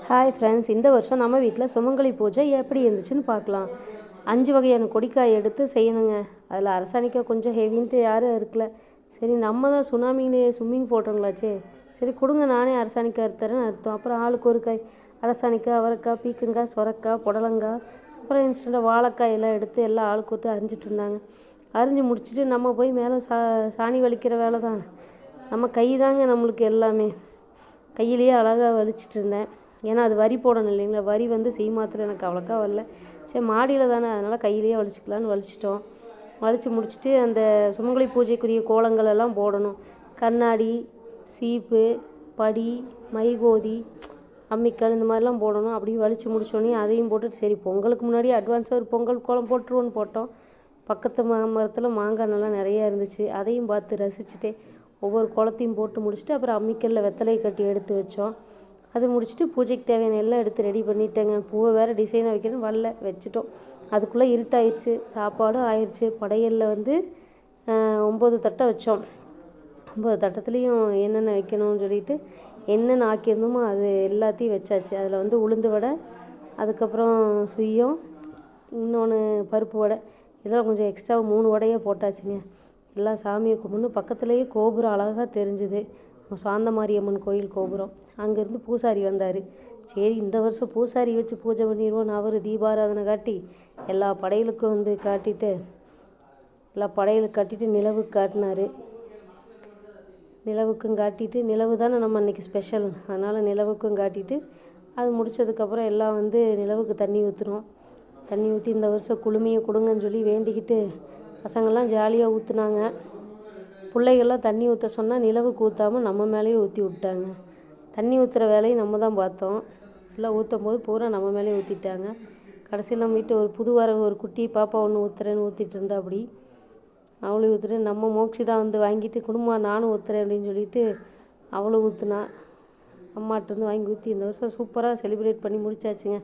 Hi friends, இந்த வருஷம் நம்ம வீட்டில் சுமங்கலி பூஜை எப்படி இருந்துச்சுன்னு பார்க்கலாம். 5 வகையான கொடிக்காய் எடுத்து செய்யணுங்க. அதில் அரசாணிக்காய் கொஞ்சம் ஹெவின்ட்டு யாரும் இருக்கல. சரி, நம்ம தான் சுனாமிலேயே ஸ்விம்மிங் போட்டோங்களாச்சே, சரி கொடுங்க நானே அரசாணிக்காய் அறுத்தரேன்னு அறுத்தோம். அப்புறம் ஆளுக்கு ஒரு காய், அரசாணிக்காய், அவரைக்காய், பீக்கங்காய், சொரக்காய், புடலங்காய், அப்புறம் இன்ஸ்டண்ட்டாக வாழைக்காய் எல்லாம் எடுத்து எல்லாம் ஆளுக்கு ஒருத்தர் அரிஞ்சிட்டு இருந்தாங்க. அரிஞ்சு முடிச்சுட்டு நம்ம போய் மேலே சாணி வலிக்கிற வேலை தான். நம்ம கை தாங்க நம்மளுக்கு எல்லாமே. கையிலேயே அழகாக வலிச்சிட்டு இருந்தேன். ஏன்னா அது வரி போடணும் இல்லைங்களா, வரி செய் மாத்திரம் எனக்கு அவ்வளோக்கா வரல. சரி, மாடியில் தானே, அதனால் கையிலேயே வலிச்சிக்கலான்னு வலிச்சிட்டோம். வலித்து முடிச்சுட்டு அந்த சுமங்கலி பூஜைக்குரிய கோலங்கள் எல்லாம் போடணும். கண்ணாடி, சீப்பு, படி, மைகோதி, அம்மிக்கல் இந்த மாதிரிலாம் போடணும். அப்படியே வலித்து முடிச்சோடனே அதையும் போட்டுட்டு சரி பொங்கலுக்கு முன்னாடியே அட்வான்ஸாக ஒரு பொங்கல் கோலம் போட்டுருவோன்னு போட்டோம். பக்கத்து மரத்தில் மாங்காய் நல்லா நிறையா இருந்துச்சு. அதையும் பார்த்து ரசிச்சுட்டே ஒவ்வொரு கோலத்தையும் போட்டு முடிச்சுட்டு அப்புறம் அம்மிக்கல்லில் வெத்தலை கட்டி எடுத்து வச்சோம். அது முடிச்சுட்டு பூஜைக்கு தேவையான எல்லாம் எடுத்து ரெடி பண்ணிட்டேங்க. பூவை வேறு டிசைனாக வைக்கிறேன்னு வரல, வச்சுட்டோம். அதுக்குள்ளே இருட்டாயிடுச்சு. சாப்பாடும் ஆயிடுச்சு. படையலில் 9 தட்டை வச்சோம். 9 தட்டத்துலேயும் என்னென்ன வைக்கணும்னு சொல்லிட்டு என்னென்ன ஆக்கியிருந்தோமோ அது எல்லாத்தையும் வச்சாச்சு. அதில் உளுந்து வடை, அதுக்கப்புறம் சுய்யம், இன்னொன்று பருப்பு வடை, இதெல்லாம் கொஞ்சம் எக்ஸ்ட்ரா 3 வடையே போட்டாச்சுங்க. எல்லாம் சாமியை கும்பிட்ணும். பக்கத்துலேயே கோபுரம் அழகாக தெரிஞ்சுது, சாந்தமாரியம்மன் கோயில் கோபுரம். அங்கேருந்து பூசாரி வந்தார். சரி, இந்த வருஷம் பூசாரி வச்சு பூஜை பண்ணிடுவோன்னு அவர் தீபாராதனை காட்டி எல்லா படையலுக்கும் காட்டிட்டு எல்லா படையலுக்கு காட்டிட்டு நிலவுக்கு காட்டினார். நிலவுக்கும் காட்டிட்டு, நிலவு தானே நம்ம அன்றைக்கி ஸ்பெஷல், அதனால் நிலவுக்கும் காட்டிட்டு அது முடித்ததுக்கப்புறம் எல்லாம் நிலவுக்கு தண்ணி ஊற்றுனோம். தண்ணி ஊற்றி இந்த வருஷம் குளுமையை கொடுங்கன்னு சொல்லி வேண்டிக்கிட்டு பசங்கள்லாம் ஜாலியாக ஊற்றுனாங்க. பிள்ளைகள்லாம் தண்ணி ஊற்ற சொன்னால் நிலவுக்கு ஊற்றாமல் நம்ம மேலேயே ஊற்றி விட்டாங்க. தண்ணி ஊற்றுற வேலையை நம்ம தான் பார்த்தோம். எல்லாம் ஊற்றும் போது பூரா நம்ம மேலேயே ஊற்றிட்டாங்க. கடைசியில் நம்ம வீட்டு ஒரு புது வரவு ஒரு குட்டி பாப்பா ஒன்று ஊற்றுறேன்னு ஊற்றிட்டு இருந்தா. அப்படி அவளும் ஊற்றுறேன். நம்ம மோக்ஷி தான் வாங்கிட்டு குடும்பம் நானும் ஊற்றுறேன் அப்படின்னு சொல்லிட்டு அவளும் ஊற்றுனா. அம்மாட்டேருந்து வாங்கி ஊற்றி இந்த வருஷம் சூப்பராக செலிப்ரேட் பண்ணி முடிச்சாச்சுங்க.